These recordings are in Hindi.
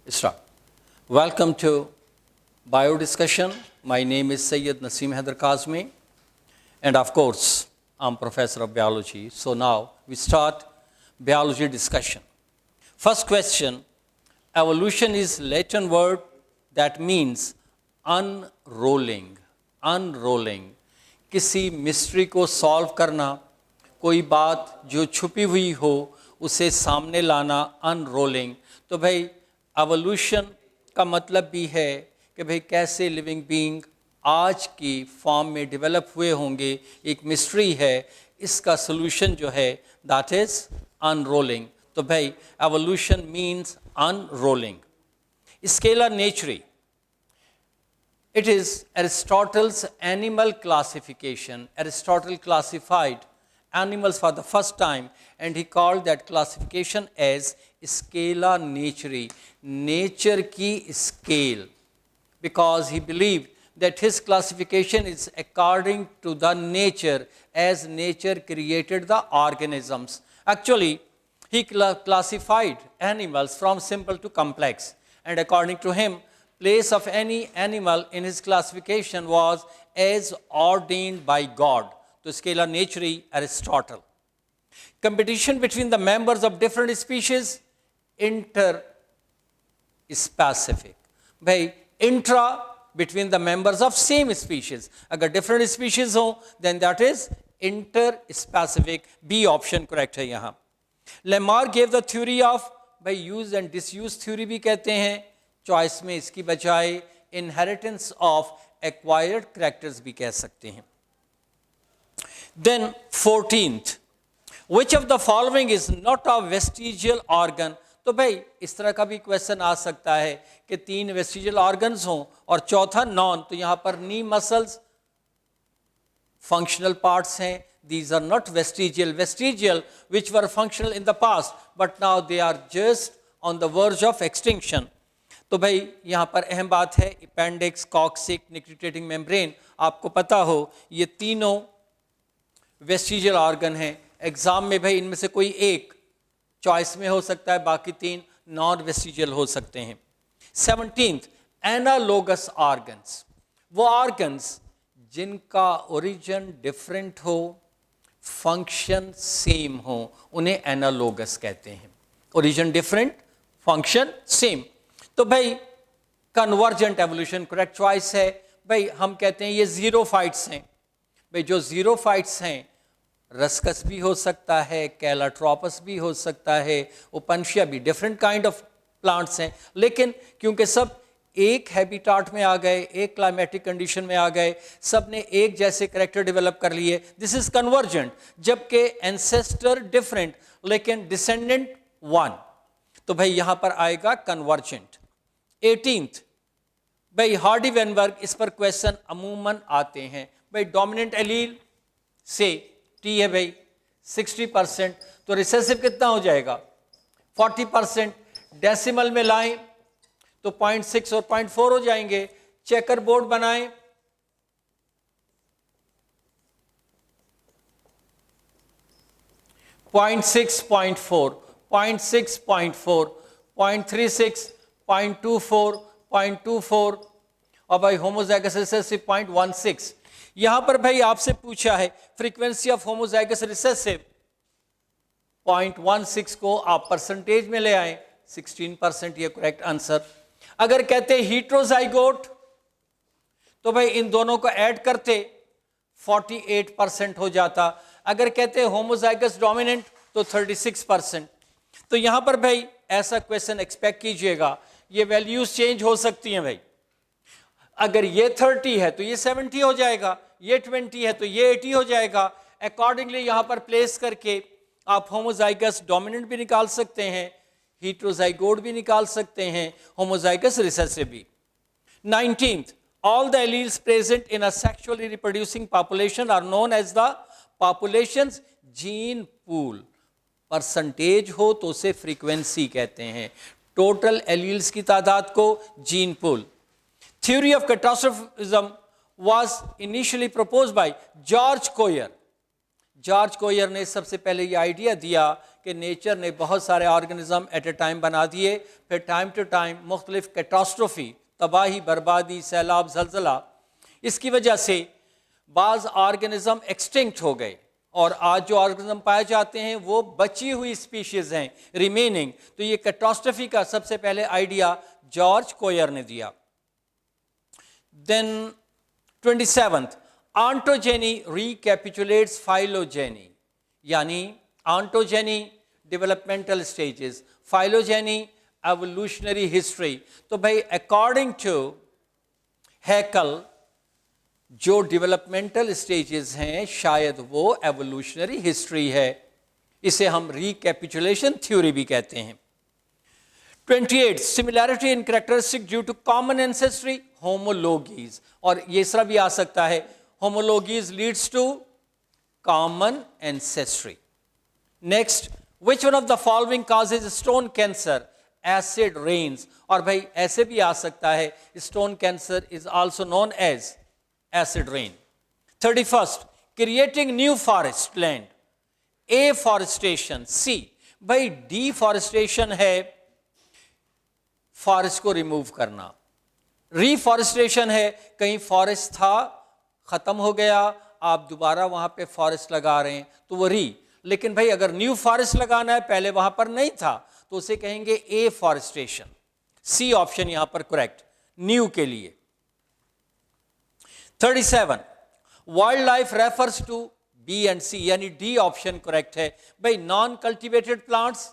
Start. Welcome to Bio Discussion. My name is Sayyid Naseem Haider Kazmi, and of course, I'm Professor of Biology. So now we start biology discussion. First question, evolution is Latin word that means unrolling. Unrolling. किसी मिस्ट्री को सॉल्व करना, कोई बात जो छुपी हुई हो उसे सामने लाना, अनरोलिंग. तो भाई एवोल्यूशन का मतलब भी है कि भाई कैसे लिविंग बीइंग आज की फॉर्म में डेवलप हुए होंगे, एक मिस्ट्री है. इसका सोल्यूशन जो है दैट इज अनरोलिंग. तो भाई एवोल्यूशन मीन्स अनरोलिंग. स्केलर नेचरी, it is Aristotle's animal classification. Aristotle classified animals for the first time, and he called that classification as scala naturae, nature ki scale, because he believed that his classification is according to the nature, as nature created the organisms. Actually, he classified animals from simple to complex, and according to him, place of any animal in his classification was as ordained by God. To scala naturae, Aristotle. Competition between the members of different species, inter-specific. भाई intra between the members of same species. अगर different species हो, then that is inter-specific. B option correct है यहाँ. Lemar gave the theory of भाई use and disuse theory भी कहते हैं. चॉइस में इसकी बजाय इनहेरिटेंस ऑफ एक्वायर्ड कैरेक्टर्स भी कह सकते हैं. Then 14th, which of the following is not a vestigial organ. तो भाई इस तरह का भी क्वेश्चन आ सकता है कि 3 वेस्टिजियल ऑर्गन्स हों और चौथा नॉन. तो यहां पर नी मसल्स फंक्शनल पार्ट्स हैं. These are not vestigial. Vestigial which were functional in the past, but now they are just on the verge of extinction. तो भाई यहाँ पर अहम बात है अपेंडिक्स, कॉक्सिक, निक्रिटेटिंग मेम्ब्रेन. आपको पता हो ये तीनों वेस्टिजियल ऑर्गन हैं. एग्जाम में भाई इनमें से कोई एक चॉइस में हो सकता है, बाकी 3 नॉन वेस्टिजियल हो सकते हैं. 17th, एनालोगस ऑर्गन्स, वो ऑर्गन्स जिनका ओरिजिन डिफरेंट हो, फंक्शन सेम हो, उन्हें एनालोगस कहते हैं. Origin different, function same. तो भाई कन्वर्जेंट एवोल्यूशन करेक्ट चॉइस है. भाई हम कहते हैं ये जीरोफाइट्स हैं. भाई जो जीरोफाइट्स हैं, रस्कस भी हो सकता है, कैलाट्रोपस भी हो सकता है, ओपनशिया भी, डिफरेंट काइंड ऑफ प्लांट्स हैं. लेकिन क्योंकि सब एक हैबिटाट में आ गए, एक क्लाइमेटिक कंडीशन में आ गए, सब ने एक जैसे करेक्टर डेवलप कर लिए, दिस इज कन्वर्जेंट. जबकि एंसेस्टर डिफरेंट लेकिन डिसेंडेंट वन. तो भाई यहां पर आएगा कन्वर्जेंट. 18th, भाई हार्डी वेनबर्ग, इस पर क्वेश्चन अमूमन आते हैं. भाई डोमिनेंट एलील से टी है भाई 60%, तो रिसेसिव कितना हो जाएगा 40%. डेसिमल में लाएं तो 0.6 और 0.4 हो जाएंगे. चेकर बोर्ड बनाएं, .6, 0.4, 0.6, 0.4, 0.36, 0.24, 0.24 और भाई होमोजाइगस रिसेसिव 0.16. यहां पर भाई आपसे पूछा है फ्रीक्वेंसी ऑफ होमोजाइगस रिसेसिव, 0.16 को आप परसेंटेज में ले आए, 16% ये करेक्ट आंसर. अगर कहते हीट्रोजाइगोट तो भाई इन दोनों को ऐड करते 48% हो जाता. अगर कहते होमोजाइगस डोमिनेंट तो 36%. तो यहां पर भाई ऐसा क्वेश्चन एक्सपेक्ट कीजिएगा. ये वैल्यूज चेंज हो सकती हैं भाई. अगर ये 30 है तो ये 70 हो जाएगा, ये 20 है तो ये 80 हो जाएगा. अकॉर्डिंगली यहां पर प्लेस करके आप होमोजाइगस डोमिनेंट भी निकाल सकते हैं, हीट्रोजाइगोट भी निकाल सकते हैं, होमोजाइगस रिसेसिव भी. 19th, all the alleles present in a sexually reproducing population are known as the population's gene pool. Percentage हो तो उसे फ्रीक्वेंसी कहते हैं. टोटल एलील्स की तादाद को gene pool. Theory of catastrophism was initially proposed by George Coyer. George Coyer ने सबसे पहले ये आइडिया दिया कि नेचर ने बहुत सारे ऑर्गेनिज्म एट ए टाइम बना दिए, फिर टाइम टू टाइम मुख्तलिफ कैटास्ट्रोफी, तबाही, बर्बादी, सैलाब, जलजला, इसकी वजह से बाज़ ऑर्गेनिज्म एक्सटिंक्ट हो गए और आज जो ऑर्गेनिज्म पाए जाते हैं वो बची हुई स्पीशीज़ हैं, रिमेनिंग। तो ये कैटास्ट्रोफी का सबसे पहले आइडिया जॉर्ज कोयर ने दिया। देन 27th, ऑन्टोजेनी रिकैपिचुलेट्स फाइलोजेनी, यानी ontogeny developmental stages, phylogeny evolutionary history. तो भाई अकॉर्डिंग टू हैकल जो डेवलपमेंटल स्टेजेस हैं शायद वो एवोल्यूशनरी हिस्ट्री है, इसे हम रिकैपिचुलेशन थ्योरी भी कहते हैं। 28, similarity in characteristic due to common ancestry, homologies, और ये इस तरह भी आ सकता है, homologies leads to common ancestry. Next, which one of the following causes stone cancer, acid rains, और भाई ऐसे भी आ सकता है stone cancer is also known as acid rain. 31st, creating new forest land, afforestation, C, भाई deforestation है फॉरेस्ट को रिमूव करना, रिफॉरेस्टेशन है कहीं फॉरेस्ट था खत्म हो गया आप दोबारा वहां पे फॉरेस्ट लगा रहे हैं तो वो लेकिन भाई अगर न्यू फॉरेस्ट लगाना है पहले वहां पर नहीं था तो उसे कहेंगे एफॉरेस्टेशन। सी ऑप्शन यहां पर करेक्ट न्यू के लिए। 37, wild life refers to B and C, यानी डी ऑप्शन करेक्ट है भाई। Non cultivated plants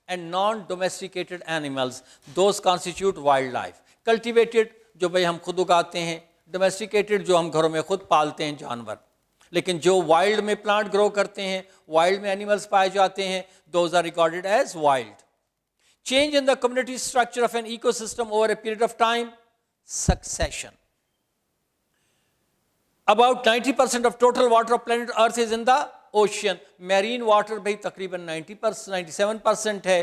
and non domesticated animals, those constitute wild life. Cultivated जो भाई हम खुद उगाते हैं, डोमेस्टिकेटेड जो हम घरों में खुद पालते हैं जानवर, लेकिन जो वाइल्ड में प्लांट ग्रो करते हैं, वाइल्ड में एनिमल्स पाए जाते हैं, those are recorded as wild. Change in the community structure of an ecosystem over a period of time, succession. About 90% of total water of planet Earth is in the ocean. Marine water भाई तकरीबन 90%, 97% है,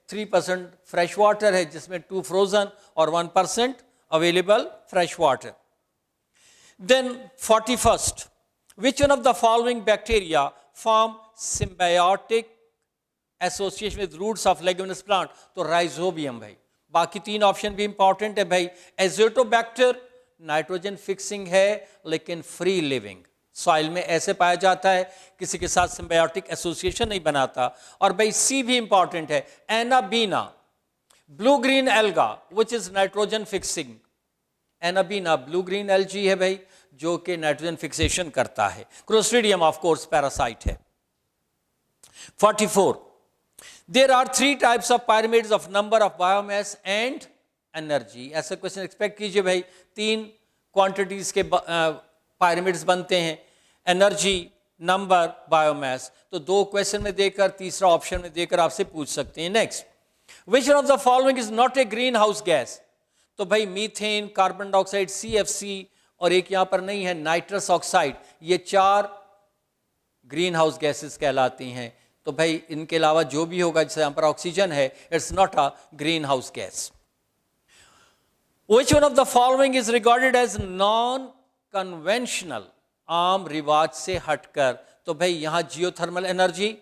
3% fresh water है जिसमें 2 frozen और 1% available fresh water. Then 41st, which one of the following bacteria form symbiotic association with roots of leguminous plant? तो rhizobium भाई। बाकी 3 ऑप्शन भी इंपॉर्टेंट है भाई। एजोटोबैक्टर नाइट्रोजन फिक्सिंग है लेकिन फ्री लिविंग, सॉइल में ऐसे पाया जाता है, किसी के साथ सिम्बायोटिक एसोसिएशन नहीं बनाता। और भाई सी भी इंपॉर्टेंट है, anabaena blue green alga which is nitrogen fixing. Anabaena blue green algae है भाई जो कि नाइट्रोजन फिक्सेशन करता है। क्लोस्ट्रीडियम ऑफ कोर्स पैरासाइट है। 44, there are 3 types of pyramids of number of biomass and energy. ऐसा क्वेश्चन एक्सपेक्ट कीजिए भाई, 3 क्वांटिटीज के पायरामिड्स बनते हैं, एनर्जी, नंबर, बायोमास। तो 2 क्वेश्चन में देकर तीसरा ऑप्शन में देकर आपसे पूछ सकते हैं। Next, which one of the following is not A green house gas? तो भाई मीथेन, कार्बन डाइऑक्साइड, CFC, और एक यहां पर नहीं है नाइट्रस ऑक्साइड, ये 4 ग्रीन हाउस गैसेस कहलाती हैं। तो भाई इनके अलावा जो भी होगा, जैसे यहां पर ऑक्सीजन है, it's not a green house gas. Which one of the following is regarded as non-conventional? आम रिवाज से हटकर। तो भाई यहाँ जियोथर्मल एनर्जी,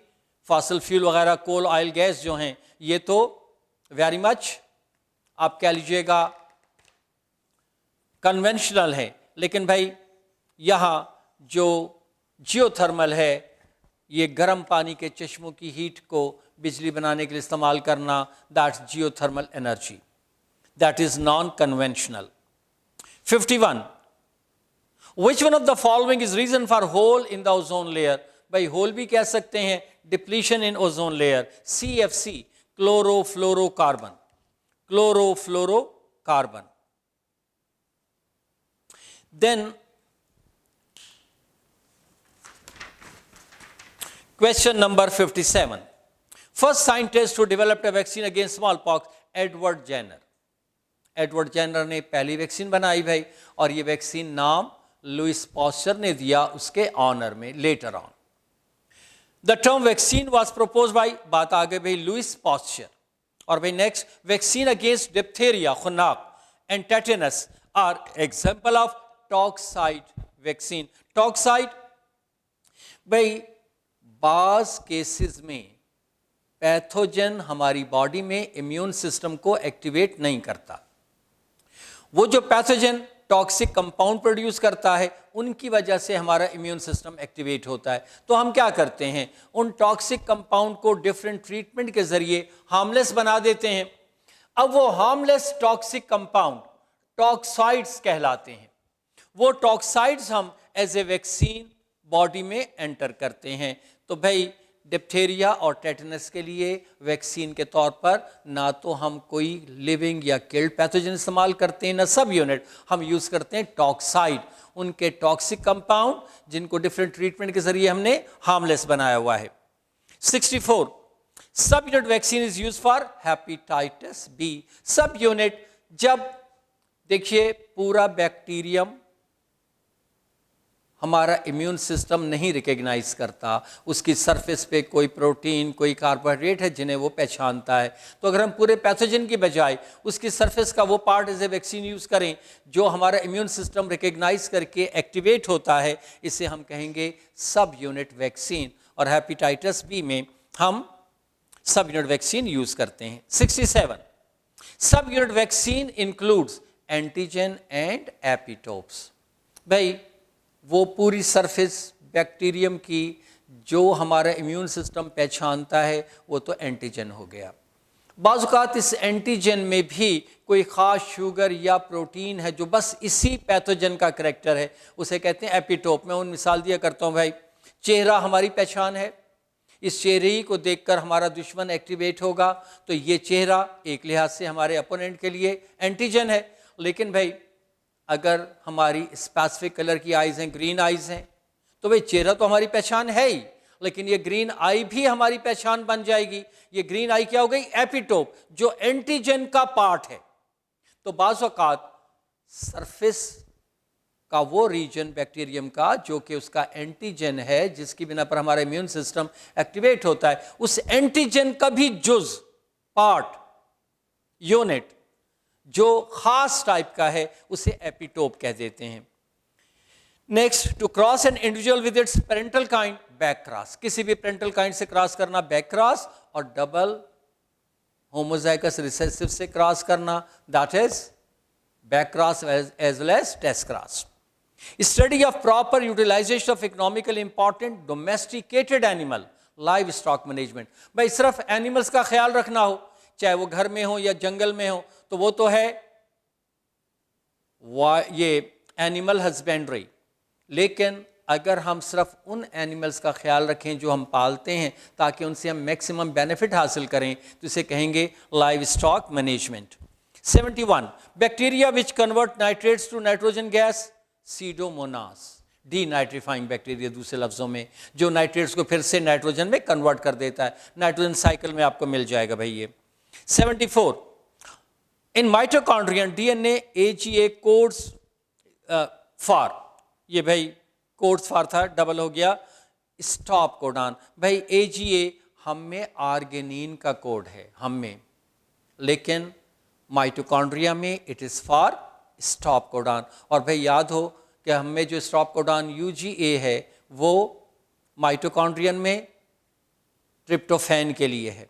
फॉसिल फ्यूल वगैरह, कोल, ऑयल, गैस जो हैं, ये तो वेरी मच आप कह लीजिएगा कन्वेंशनल है, लेकिन भाई यहाँ जो जियोथर्मल है, ये गर्म पानी के चश्मों की हीट को बिजली बनाने के लिए इस्तेमाल करना, that's geothermal energy, that is non-conventional. 51, which one of the following is reason for hole in the ozone layer? भाई होल भी कह सकते हैं, depletion in ozone layer, CFC, chlorofluorocarbon, chlorofluorocarbon. Then question number 57, first scientist who developed a vaccine against smallpox, Edward Jenner. Edward Jenner ने पहली वैक्सीन बनाई भाई, और ये वैक्सीन नाम लुइस पास्चर ने दिया उसके ऑनर में later on. The term vaccine was propose by, बात आ गई भाई लुइस पास्चर। और भाई नेक्स्ट, वैक्सीन अगेंस्ट डिप्थेरिया, खुन्नाक and tetanus are example of toxoid vaccine. Toxoid भाई बाज़ केसेस में पैथोजन हमारी बॉडी में इम्यून सिस्टम को एक्टिवेट नहीं करता। वो जो पैथोजन टॉक्सिक कंपाउंड प्रोड्यूस करता है, उनकी वजह से हमारा इम्यून सिस्टम एक्टिवेट होता है। तो हम क्या करते हैं, उन टॉक्सिक कंपाउंड को डिफरेंट ट्रीटमेंट के जरिए हार्मलेस बना देते हैं। अब वो हार्मलेस टॉक्सिक कंपाउंड टॉक्साइड्स कहलाते हैं। वो टॉक्साइड्स हम एज ए वैक्सीन बॉडी में एंटर करते हैं। तो भाई डिप्थेरिया और टेटनस के लिए वैक्सीन के तौर पर ना तो हम कोई लिविंग या किल्ड पैथोजन इस्तेमाल करते हैं, ना सब यूनिट, हम यूज़ करते हैं टॉक्साइड, उनके टॉक्सिक कंपाउंड जिनको डिफरेंट ट्रीटमेंट के जरिए हमने हार्मलेस बनाया हुआ है। 64 sub unit vaccine is use for hepatitis B. Sub unit, जब देखिए पूरा बैक्टीरियम हमारा इम्यून सिस्टम नहीं रिकग्नाइज करता, उसकी सरफेस पे कोई प्रोटीन, कोई कार्बोहाइड्रेट है जिन्हें वो पहचानता है। तो अगर हम पूरे पैथोजन की बजाय उसकी सरफेस का वो part as a vaccine use करें जो हमारा इम्यून सिस्टम रिकग्नाइज करके एक्टिवेट होता है, इसे हम कहेंगे सब यूनिट वैक्सीन। और हेपेटाइटिस बी में हम सब यूनिट वैक्सीन यूज़ करते हैं। 67 सब unit vaccine includes antigen and epitopes. भाई वो पूरी सरफेस बैक्टीरियम की जो हमारा इम्यून सिस्टम पहचानता है वो तो एंटीजन हो गया। बाज़ औक़ात इस एंटीजन में भी कोई ख़ास शुगर या प्रोटीन है जो बस इसी पैथोजन का करैक्टर है, उसे कहते हैं एपिटोप। मैं उन मिसाल दिया करता हूँ भाई, चेहरा हमारी पहचान है, इस चेहरे ही को देखकर हमारा दुश्मन एक्टिवेट होगा, तो ये चेहरा एक लिहाज से हमारे अपोनेंट के लिए एंटीजन है। लेकिन भाई अगर हमारी स्पेसिफिक कलर की आइज़ हैं, ग्रीन आइज़ हैं, तो भाई चेहरा तो हमारी पहचान है ही, लेकिन ये ग्रीन आई भी हमारी पहचान बन जाएगी। ये ग्रीन आई क्या हो गई, एपिटोप, जो एंटीजन का पार्ट है। तो बाज़ औक़ात सरफेस का वो रीजन बैक्टीरियम का जो कि उसका एंटीजन है, जिसकी बिना पर हमारा इम्यून सिस्टम एक्टिवेट होता है, उस एंटीजन का भी जुज, पार्ट, यूनिट जो खास टाइप का है, उसे एपिटोप कह देते हैं। Next, to cross an individual with its parental kind, back cross. किसी भी पेरेंटल काइंड से क्रॉस करना बैक क्रॉस, और डबल होमोजाइगस रिसेसिव से क्रॉस करना, that is back cross as well as test cross. Study of proper utilisation of economically important domesticated animal, live stock management. भाई सिर्फ एनिमल्स का ख्याल रखना हो, चाहे वो घर में हो या जंगल में हो, तो वो तो है ये एनिमल हस्बेंड्री। लेकिन अगर हम सिर्फ उन एनिमल्स का ख्याल रखें जो हम पालते हैं ताकि उनसे हम मैक्सिमम बेनिफिट हासिल करें, तो इसे कहेंगे live stock management. 71 bacteria which convert nitrates to nitrogen gas, Pseudomonas, denitrifying bacteria, दूसरे लफ्जों में जो नाइट्रेट्स को फिर से नाइट्रोजन में कन्वर्ट कर देता है। नाइट्रोजन साइकिल में आपको मिल जाएगा भाई ये। 74 in mitochondrion DNA AGA codes for, ये भाई कोड्स फॉर था, डबल हो गया, स्टॉप कोडान। भाई एजीए हम में आर्गेनिन का कोड है, हम में, लेकिन माइटोकॉन्ड्रिया में it is for stop codon. और भाई याद हो कि हम में जो स्टॉप कोडान यूजीए है वो माइटोकॉन्ड्रियन में ट्रिप्टोफैन के लिए है।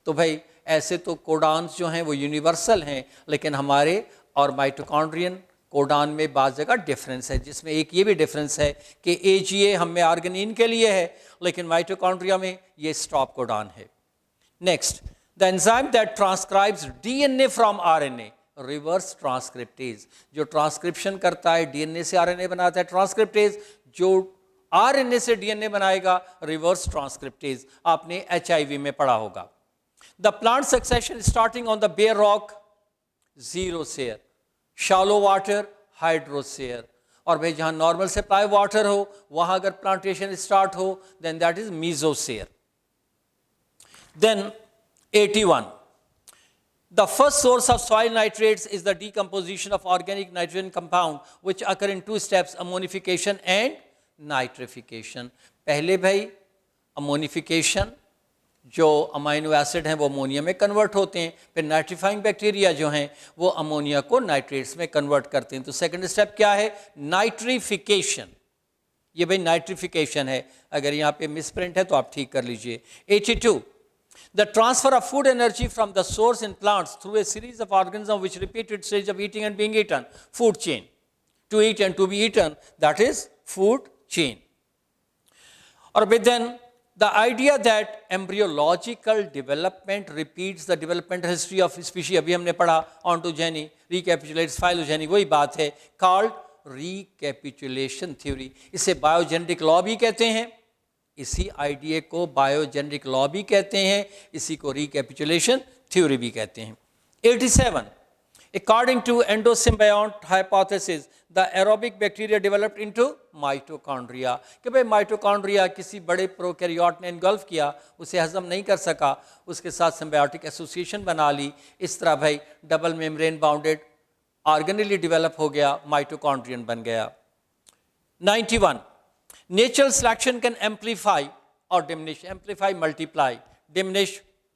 तो भाई ऐसे तो कोडान्स जो हैं वो यूनिवर्सल हैं, लेकिन हमारे और माइटोकॉन्ड्रियन कोडान में बाज़ जगह डिफरेंस है, जिसमें एक ये भी डिफरेंस है कि एजीए हम में आर्गेनिन के लिए है, लेकिन माइटोकॉन्ड्रिया में ये स्टॉप कोडान है। Next, the enzyme that transcribes DNA from RNA, reverse transcriptase, जो ट्रांसक्रिप्शन करता है डीएनए से आरएनए बनाता है ट्रांसक्रिप्टेज, जो आरएनए से डीएनए बनाएगा रिवर्स ट्रांसक्रिप्टेज। आपने एचआईवी में पढ़ा होगा। The plant succession starting on the bare rock, xerosere, shallow water, hydrosere. और भाई जहां नॉर्मल सप्लाई वाटर हो वहां अगर प्लांटेशन स्टार्ट हो देन दैट इज मीजोसेयर। देन 81 the first source of soil nitrates is the decomposition of organic nitrogen compound which occur in two steps, ammonification and nitrification। पहले भाई अमोनिफिकेशन, जो अमाइनो एसिड हैं वो अमोनिया में कन्वर्ट होते हैं, फिर नाइट्रीफाइंग बैक्टीरिया जो हैं वो अमोनिया को नाइट्रेट्स में कन्वर्ट करते हैं। तो सेकंड स्टेप क्या है, नाइट्रिफिकेशन। ये भाई नाइट्रिफिकेशन है, अगर यहाँ पे मिसप्रिंट है तो आप ठीक कर लीजिए। 82, the transfer of food energy from the source in plants through a series of organisms which repeated stage of eating and being eaten, food chain. To eat and to be eaten, that is food chain. Or then the idea that embryological development repeats the developmental history of species, अभी हमने पढ़ा ontogeny, recapitulates phylogeny, वही बात है, called recapitulation theory. इसे बायोजेनेटिक लॉ भी कहते हैं, इसी आइडिया को बायोजेनेटिक लॉ भी कहते हैं, इसी को रिकैपिचुलेशन थ्योरी भी कहते हैं। 87, according to endosymbiont hypothesis, the aerobic bacteria developed into mitochondria, कि भाई माइटोकॉन्ड्रिया किसी बड़े प्रोकैरियोट ने इनगल्फ किया, उसे हजम नहीं कर सका, उसके साथ सिम्बायोटिक एसोसिएशन बना ली, इस तरह भाई double membrane bounded organelle develop हो गया, माइटोकॉन्ड्रियन बन गया। 91, natural selection can amplify or diminish, amplify, multiply, diminish,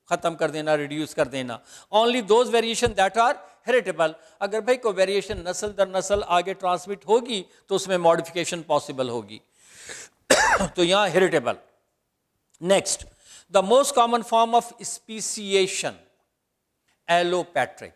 खत्म कर देना, रिड्यूस कर देना, only those variation that are heritable. अगर भाई कोई वेरिएशन नस्ल दर नस्ल आगे ट्रांसमिट होगी तो उसमें मॉडिफिकेशन पॉसिबल होगी, तो यहां heritable. Next, the most common form of speciation allopatric,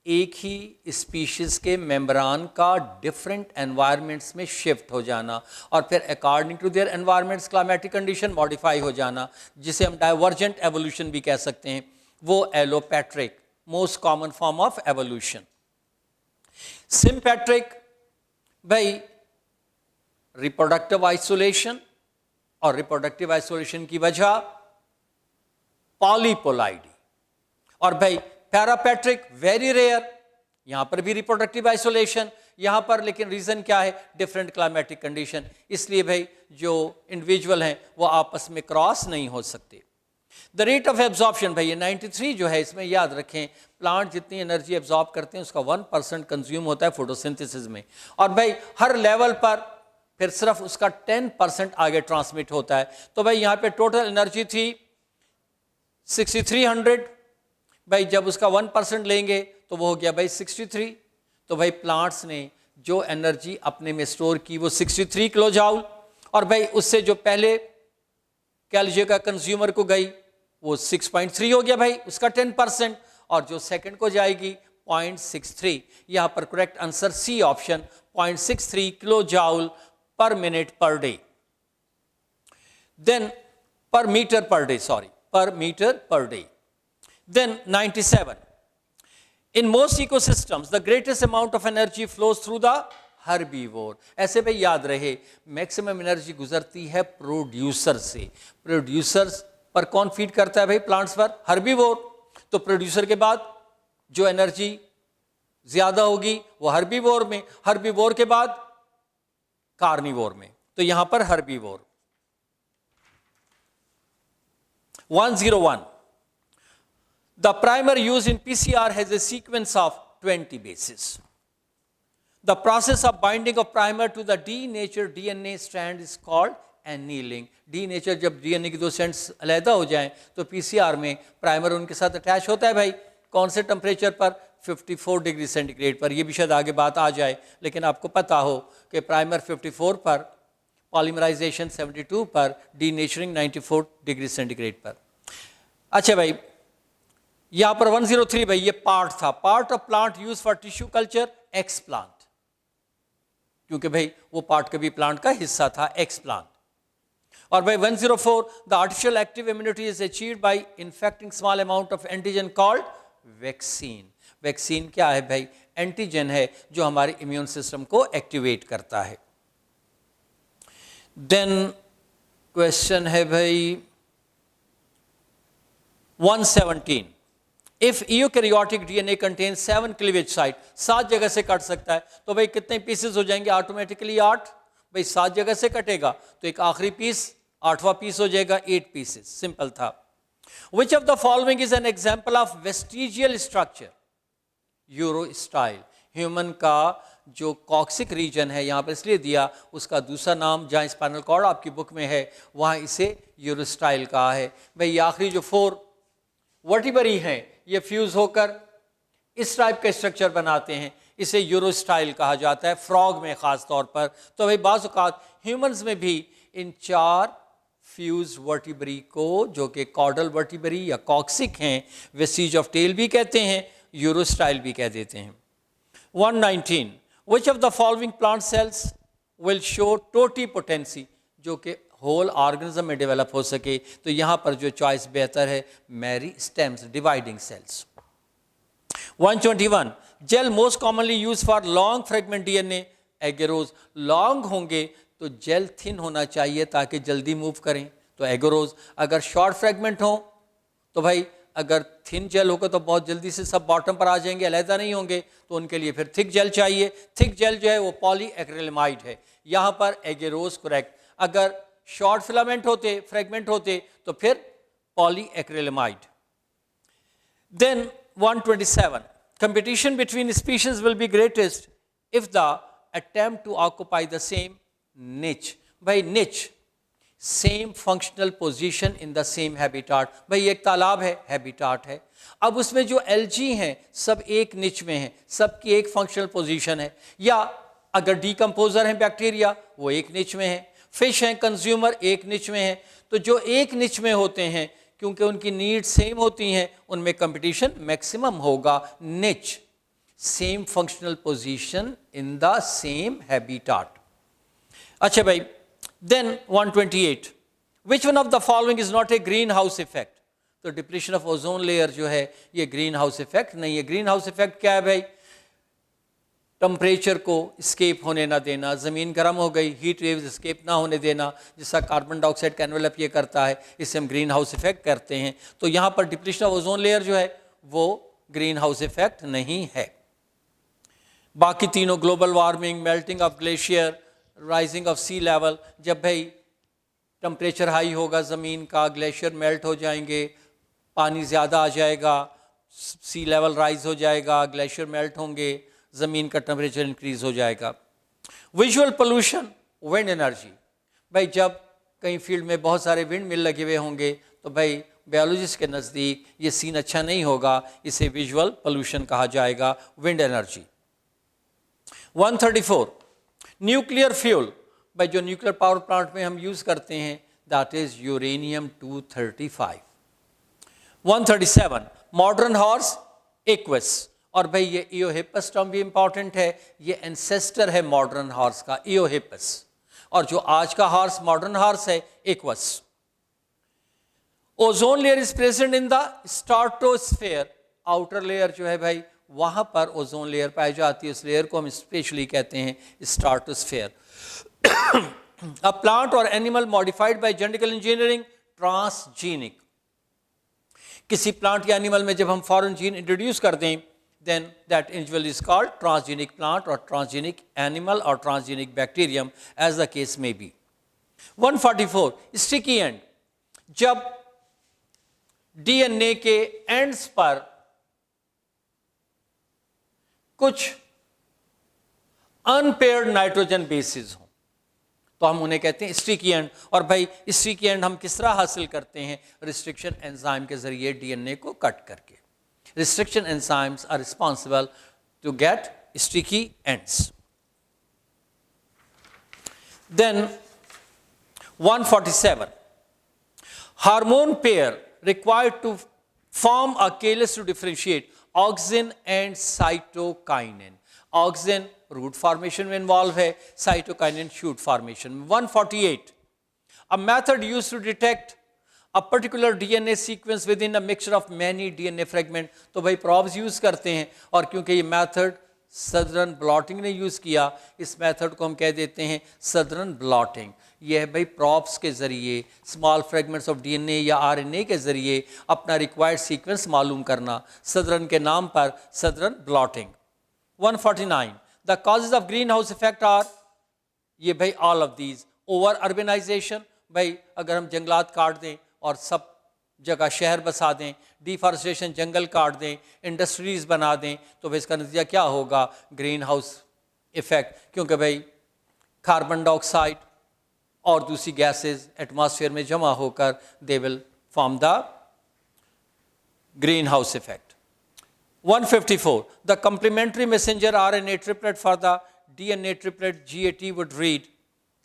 एक ही स्पीशीज के मेम्ब्रान का डिफरेंट एनवायरमेंट्स में शिफ्ट हो जाना और फिर according to their environments climatic condition modify हो जाना, जिसे हम डाइवर्जेंट एवोल्यूशन भी कह सकते हैं, वो allopatric most common form of evolution. Sympatric भाई रिप्रोडक्टिव आइसोलेशन, और रिप्रोडक्टिव आइसोलेशन की वजह पॉलीपोलाइडी, और भाई पैरापैट्रिक वेरी रेयर, यहां पर भी रिप्रोडक्टिव आइसोलेशन, यहां पर लेकिन रीजन क्या है, डिफरेंट क्लाइमेटिक कंडीशन, इसलिए भाई जो इंडिविजुअल हैं वो आपस में क्रॉस नहीं हो सकते। द रेट ऑफ एब्जॉर्प्शन भाई ये 93 जो है, इसमें याद रखें प्लांट जितनी एनर्जी एब्जॉर्ब करते हैं उसका 1% कंज्यूम होता है फोटोसिंथेसिस में, और भाई हर लेवल पर फिर सिर्फ उसका 10% आगे ट्रांसमिट होता है। तो भाई यहाँ पे टोटल एनर्जी थी 6300, भाई जब उसका 1% लेंगे तो वो हो गया भाई 63, तो भाई प्लांट्स ने जो एनर्जी अपने में स्टोर की वो 63 किलो जाउल, और भाई उससे जो पहले कह लीजिए का कंज्यूमर को गई वो 6.3 हो गया भाई उसका 10%, और जो सेकंड को जाएगी 0.63, यहां पर correct answer C option 0.63 kilo joule per minute per day, then per metre per day, sorry per metre per day. Then 97, in most ecosystems the greatest amount of energy flows through the herbivore, ऐसे भाई याद रहे मैक्सिमम एनर्जी गुजरती है प्रोड्यूसर से, प्रोड्यूसर्स पर कौन फीड करता है भाई प्लांट्स पर, हर्बीवोर, तो प्रोड्यूसर के बाद जो एनर्जी ज्यादा होगी वो हर्बीवोर में, हर्बीवोर के बाद कार्निवोर में, तो यहां पर herbivore. 101, the primer used in PCR has a sequence of 20 bases. The process of binding of primer to the denatured DNA strand is called annealing. denatured जब DNA की दो स्ट्रैंड्स अलहदा हो जाएं तो PCR में प्राइमर उनके साथ अटैच होता है भाई, कौन से टेम्परेचर पर, 54 डिग्री सेंटीग्रेड पर, ये भी शायद आगे बात आ जाए, लेकिन आपको पता हो कि प्राइमर 54 पर, पॉलीमराइजेशन 72 पर, डीनेचरिंग 94 डिग्री सेंटीग्रेड पर। अच्छा भाई यहां पर 103 भाई ये पार्ट था, part of plant use for tissue culture x plant, क्योंकि भाई वो पार्ट कभी प्लांट का हिस्सा था, एक्स प्लांट। और भाई 104, the artificial active immunity is achieved by infecting small amount of antigen called vaccine. Vaccine क्या है भाई, एंटीजन है जो हमारे इम्यून सिस्टम को एक्टिवेट करता है। देन क्वेश्चन है भाई 117, if eukaryotic DNA contain 7 cleavage site, 7 जगह से कट सकता है, तो भाई कितने पीसेस हो जाएंगे ऑटोमेटिकली 8, भाई 7 जगह से कटेगा तो एक आखिरी पीस 8वां पीस हो जाएगा, 8 पीसेस, सिंपल था। Which of the following is an example of vestigial structure, urostyle, human का जो कॉक्सिक रीजन है यहां पर इसलिए दिया, उसका दूसरा नाम जहां स्पाइनल कॉर्ड आपकी बुक में है वहां इसे यूरोस्टाइल कहा है। भाई ये आखिरी जो 4 वर्टिब्री हैं ये फ्यूज होकर इस टाइप का स्ट्रक्चर बनाते हैं, इसे यूरो स्टाइल कहा जाता है, फ्रॉग में ख़ास तौर पर। तो भाई बाज़ औक़ात ह्यूमंस में भी इन 4 फ्यूज वर्टिब्री को, जो कि कॉर्डल वर्टिब्री या कॉक्सिक हैं, वेस्टिज ऑफ टेल भी कहते हैं, यूरो स्टाइल भी कह देते हैं। 119, विच of the following plant cells will show totipotency, जो कि होल ऑर्गेनिज्म में डेवलप हो सके। तो यहाँ पर जो चॉइस बेहतर है, meristems, dividing cells. 121, gel most commonly use for long fragment DNA, agarose. Long होंगे तो जेल थिन होना चाहिए ताकि जल्दी मूव करें, तो एगेरोज। अगर शॉर्ट फ्रेगमेंट हो तो भाई अगर थिन जेल होगा तो बहुत जल्दी से सब बॉटम पर आ जाएंगे, अलहदा नहीं होंगे, तो उनके लिए फिर थिक जेल चाहिए। थिक जेल जो है वो पॉलीएक्रिलेमाइड है, यहाँ पर एगेरोज करेक्ट। अगर शॉर्ट फिलामेंट होते, फ्रेगमेंट होते, तो फिर पॉलीएक्रिलेमाइड। Then 127, competition between species will be greatest if the attempt to occupy the same niche. भाई niche, same functional position in the same habitat. भाई एक तालाब है, हैबिटाट है, अब उसमें जो एल्जी हैं सब एक निच में हैं, सबकी एक फंक्शनल पोजीशन है। या अगर डीकम्पोजर हैं बैक्टीरिया, वो एक निच में है, फिश हैं कंज्यूमर, एक निच में है। तो जो एक निच में होते हैं, क्योंकि उनकी नीड सेम होती हैं, उनमें कंपटीशन मैक्सिमम होगा। निच, same functional position in the same habitat. अच्छा भाई, then 128, which one of the following is not a greenhouse effect? तो डिप्लीशन ऑफ ओजोन लेयर जो है ये ग्रीन हाउस इफेक्ट नहीं है। ग्रीन हाउस इफेक्ट क्या है भाई? टेम्परेचर को स्केप होने ना देना, ज़मीन गर्म हो गई, हीट वेव्स स्केप ना होने देना, जिसका कार्बन डाइऑक्साइड का एनवेलप ये करता है, इससे हम ग्रीन हाउस इफेक्ट करते हैं। तो यहाँ पर डिप्लीशन ऑफ ओजोन लेयर जो है वो ग्रीन हाउस इफेक्ट नहीं है। बाकी तीनों, global warming, melting of glacier, rising of sea level, जब भाई टेम्परेचर हाई होगा ज़मीन का, ग्लेशियर मेल्ट हो जाएंगे, पानी ज़्यादा आ जाएगा, सी लेवल राइज हो जाएगा, ग्लेशियर मेल्ट होंगे, ज़मीन का टेम्परेचर इंक्रीज हो जाएगा। विजुअल पोल्यूशन, विंड एनर्जी, भाई जब कहीं फील्ड में बहुत सारे विंड मिल लगे हुए होंगे तो भाई बायोलॉजिस्ट के नज़दीक ये सीन अच्छा नहीं होगा, इसे विजुअल पोल्यूशन कहा जाएगा, विंड एनर्जी। 134, न्यूक्लियर फ्यूल, भाई जो न्यूक्लियर पावर प्लांट में हम यूज़ करते हैं, that is uranium 235। 137, modern horse, aqueous, और भाई ये इयोहिपस टर्म भी इंपॉर्टेंट है, ये एंसेस्टर है मॉडर्न हॉर्स का, इयोहिपस, और जो आज का हॉर्स मॉडर्न हॉर्स है, aqueous. Ozone layer is present in the stratosphere, outer layer जो है भाई वहां पर ओजोन लेयर पाई जाती है, उस लेयर को हम स्पेशली कहते हैं स्ट्रेटोस्फेयर। अ प्लांट और animal modified by genetical engineering, transgenic, किसी प्लांट या एनिमल में जब हम फॉरेन जीन इंट्रोड्यूस कर दें, then that individual is called transgenic plant or transgenic animal or transgenic bacterium as the case may be. 144, sticky end, जब डीएनए के एंड्स पर कुछ अनपेयर्ड नाइट्रोजन बेसिस हों तो हम उन्हें कहते हैं स्टिकी एंड। और भाई स्टिकी एंड हम किस तरह हासिल करते हैं? रिस्ट्रिक्शन एंजाइम के जरिए डीएनए को कट करके। Restriction enzymes are responsible to get sticky ends. Then 147, hormone pair required to form a calyx to differentiate auxin and cytokinin. Auxin root formation में involve है, cytokinin shoot formation में। 148, a method used to detect a particular DNA sequence within a mixture of many DNA fragment। तो भाई प्रॉब्स यूज़ करते हैं, और क्योंकि ये मेथड सदरन ब्लॉटिंग ने यूज़ किया, इस मेथड को हम कह देते हैं सदरन ब्लॉटिंग। ये है भाई प्रॉब्स के ज़रिए स्मॉल फ्रेगमेंट्स ऑफ DNA या RNA के ज़रिए अपना रिक्वायर्ड सीक्वेंस मालूम करना, सदरन के नाम पर southern blotting. 149, the causes of green house effect are, ये भाई all of these. Over urbanisation, भाई अगर हम जंगलात काट दें और सब जगह शहर बसा दें, डिफॉरेस्टेशन, जंगल काट दें, इंडस्ट्रीज़ बना दें, तो भाई इसका नतीजा क्या होगा? ग्रीन हाउस इफेक्ट, क्योंकि भाई कार्बन डाइऑक्साइड और दूसरी गैसेस एटमॉस्फेयर में जमा होकर they will form the green house effect. 154. The complementary messenger RNA triplet for the DNA triplet GAT would read.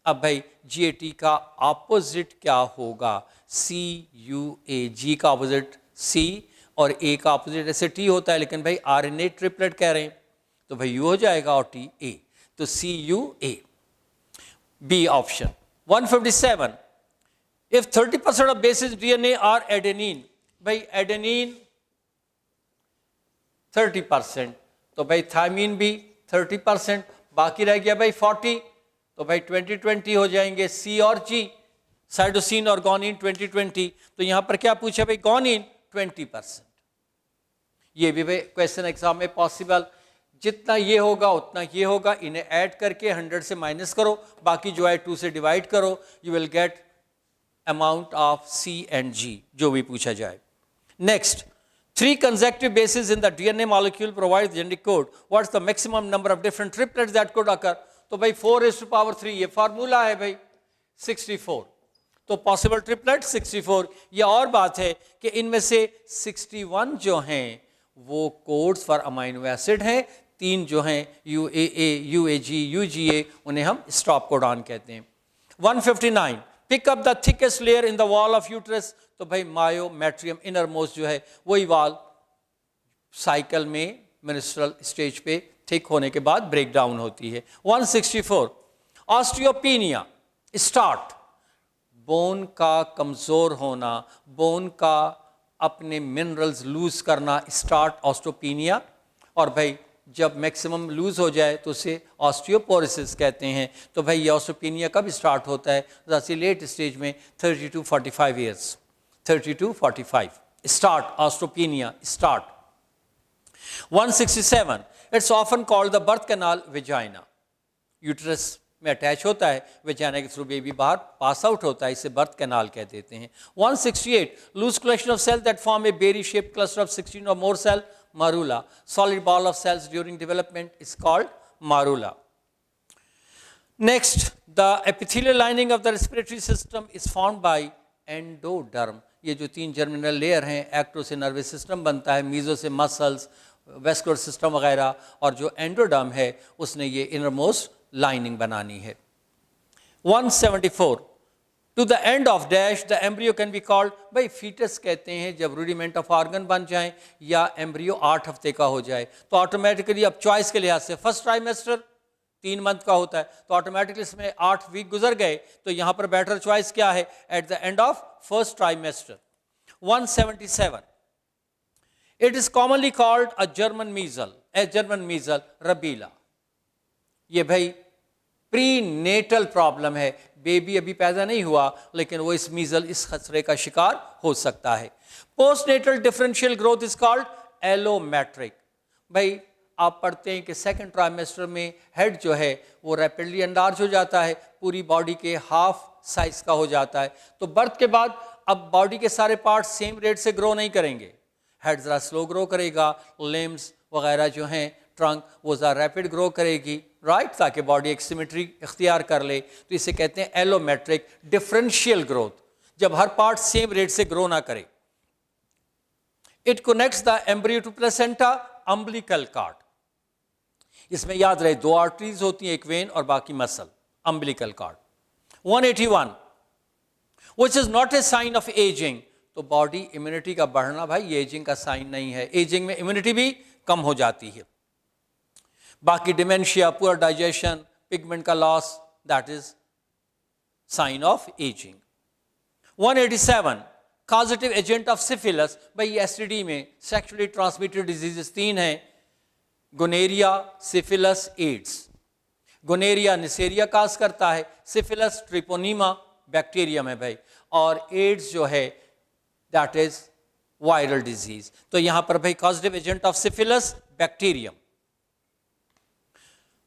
अब भाई GAT का ऑपोजिट क्या होगा? CUA. G का ऑपोजिट C और A का ऑपोजिट ऐसे T होता है, लेकिन भाई RNA ट्रिपलेट कह रहे हैं तो भाई U हो जाएगा और T A, तो CUA. B option. 157. If 30% of bases DNA are adenine, भाई adenine 30%, तो भाई थायमीन भी 30%, बाकी रह गया भाई 40, तो भाई 20-20 हो जाएंगे C और G. साइटोसिन और गोनिन 20-20, तो यहां पर क्या पूछा भाई? गोनिन 20%. ये भी भाई क्वेश्चन एग्जाम में पॉसिबल. जितना ये होगा उतना ये होगा, इन्हें ऐड करके 100 से माइनस करो, बाकी जो है 2 से डिवाइड करो, you will get amount of C and G, जो भी पूछा जाए. Next, 3 consecutive bases in the DNA molecule provide genetic code. What's the maximum number of different triplets that could occur? तो भाई 4⁻³ ये फार्मूला है भाई, 64. तो पॉसिबल ट्रिपलेट 64. ये और बात है कि इनमें से 61 जो हैं वो कोड्स फॉर अमाइनो एसिड हैं, 3 जो हैं UAA, UAG, UGA, उन्हें हम स्टॉप कोडॉन कहते हैं. 159. Pick up the thickest layer in the wall of uterus. तो भाई मायोमेट्रियम इनर मोस्ट जो है वही वॉल साइकिल में मिनिस्ट्रल स्टेज पे थिक होने के बाद ब्रेक डाउन होती है. 164. Osteopenia start. बोन का कमज़ोर होना, बोन का अपने मिनरल्स लूज करना स्टार्ट ऑस्टियोपीनिया. और भाई जब मैक्सिमम लूज हो जाए तो उसे ऑस्टियोपोरोसिस कहते हैं. तो भाई ये ऑस्टियोपीनिया कब स्टार्ट होता है? जैसे लेट स्टेज में 30 to 45 years. 30 to 45 start osteopenia start. 167. It's often called the birth canal vagina. Uterus में अटैच होता है, वेजाइना के थ्रू बेबी बाहर पास आउट होता है, इसे बर्थ कैनाल कह देते हैं. 168. Loose collection of cell that form a berry shaped cluster of 16 or more cell, marula. Solid ball of cells during development is called marula. Next, the epithelial lining of the respiratory system is formed by endoderm. ये जो 3 जर्मिनल लेयर हैं, एक्टो से नर्वस सिस्टम बनता है, मीजो से मसल्स, वेस्कुलर सिस्टम वगैरह, और जो एंडोडर्म है उसने ये इनरमोस्ट लाइनिंग बनानी है. 174. To the end of dash the embryo can be called. भाई फीटस कहते हैं जब रूडिमेंट ऑफ ऑर्गन बन जाए या एम्ब्रियो 8 हफ्ते का हो जाए, तो ऑटोमेटिकली अब चॉइस के लिहाज से फर्स्ट ट्राइमेस्टर 3 मंथ का होता है, तो ऑटोमेटिकली इसमें 8 वीक गुजर गए, तो यहां पर बेटर चॉइस क्या है? At the end of first trimester. 177. It is commonly called a German measle. A German measle rubella. ये भाई प्री नेटल प्रॉब्लम है, बेबी अभी पैदा नहीं हुआ लेकिन वो इस मीजल, इस खतरे का शिकार हो सकता है. Postnatal differential growth is called allometric. भाई आप पढ़ते हैं कि सेकंड ट्राइमेस्टर में हेड जो है वो रैपिडली एनलार्ज हो जाता है, पूरी बॉडी के हाफ साइज का हो जाता है. तो बर्थ के बाद अब बॉडी के सारे पार्ट सेम रेट से ग्रो नहीं करेंगे, हेड ज़रा स्लो ग्रो करेगा, लिम्स वगैरह जो हैं, ट्रंक, वो ज़रा रैपिड ग्रो करेगी, राइट, ताकि बॉडी एक सिमेट्री इख्तियार कर ले. तो इसे कहते हैं एलोमेट्रिक डिफरेंशियल ग्रोथ, जब हर पार्ट सेम रेट से ग्रो ना करे. It connects the embryo to placenta umbilical cord. इसमें याद रहे 2 आर्टरीज होती हैं, एक वेन और बाकी muscle, umbilical cord. 181. Which is not a sign of ageing. तो बॉडी इम्यूनिटी का बढ़ना भाई ये एजिंग का साइन नहीं है, एजिंग में इम्यूनिटी भी कम हो जाती है. बाकी डिमेंशिया, पुअर डाइजेशन, पिगमेंट का loss, that is sign of ageing. 187. Causative agent of syphilis. भाई एसटीडी में सेक्सुअली ट्रांसमिटेड डिजीजेस 3 हैं, gonorrhoea, syphilis, AIDS. Gonorrhoea Neisseria cause करता है, सिफिलिस ट्रिपोनीमा बैक्टीरियम है भाई, और एड्स जो है दैट इज वायरल डिजीज. तो यहां पर भाई causative agent of syphilis bacterium.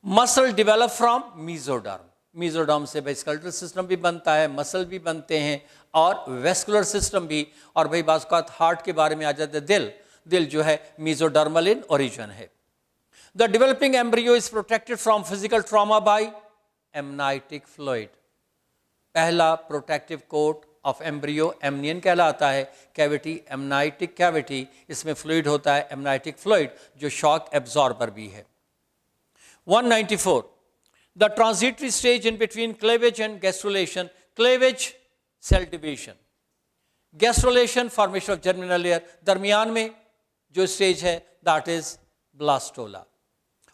Muscle develop from mesoderm. Mesoderm से भाई स्केलेटल सिस्टम भी बनता है, मसल भी बनते हैं और वेस्कुलर सिस्टम भी. और भाई बात का हार्ट के बारे में आ जाते हैं, दिल जो है मीजोडर्मल इन ओरिजिन है. The developing embryo is protected from physical trauma by amniotic fluid. पहला protective coat of embryo amnion कहलाता है, कैविटी एमनाइटिक कैविटी, इसमें फ्लूइड होता है एमनाइटिक फ्लूइड जो शॉक एब्जॉर्बर भी है। 194 the transitory stage in between cleavage and gastrulation, cleavage cell division, gastrulation formation of germinal layer, दरमियान में जो स्टेज है दैट इज ब्लास्टोला।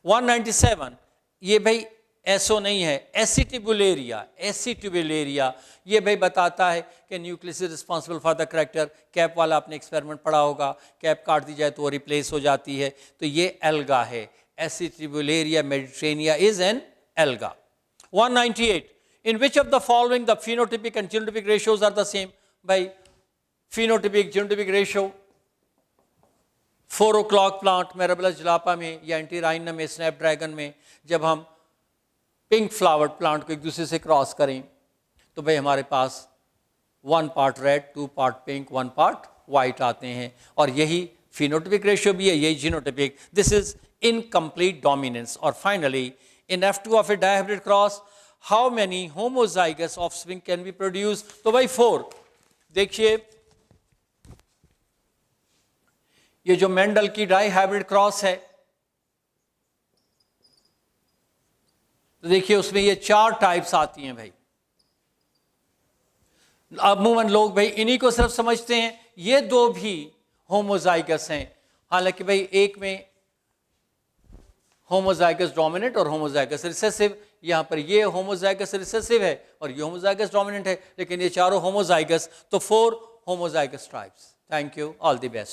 197 ये भाई एसओ नहीं है, एसिटिबुलेरिया, एसिटिबुलेरिया ये भाई बताता है कि nucleus is responsible for the character, cap वाला आपने एक्सपेरिमेंट पढ़ा होगा, कैप काट दी जाए तो वो रिप्लेस हो जाती है, तो ये एल्गा है, Acetabularia mediterranea is an alga. 198 in which of the following the phenotypic and genotypic ratios are the same, भाई phenotypic genotypic ratio 4 o'clock plant Mirabilis jalapa में या एंटीराइनम में, स्नैपड्रैगन में, जब हम पिंक फ्लावर्ड प्लांट को एक दूसरे से क्रॉस करें तो भाई हमारे पास 1 part red, 2 part pink, 1 part white आते हैं, और यही फिनोटिपिक रेशियो भी है, यही genotypic, this is incomplete dominance. और finally in F2 of a dihybrid cross how many homozygous offspring can be produce, तो भाई 4। देखिए ये जो मेंडल की डायहाइब्रिड क्रॉस है, तो देखिए उसमें ये 4 टाइप्स आती हैं भाई। अमूमन लोग भाई इन्हीं को सिर्फ समझते हैं, ये 2 भी होमोजाइगस हैं, हालांकि भाई एक में होमोजाइगस डोमिनेंट और होमोजाइगस रिसेसिव, यहां पर ये होमोजाइगस रिसेसिव है और ये होमोजाइगस डोमिनेंट है, लेकिन ये चारों होमोजाइगस, तो 4 homozygous types. Thank you, all the best.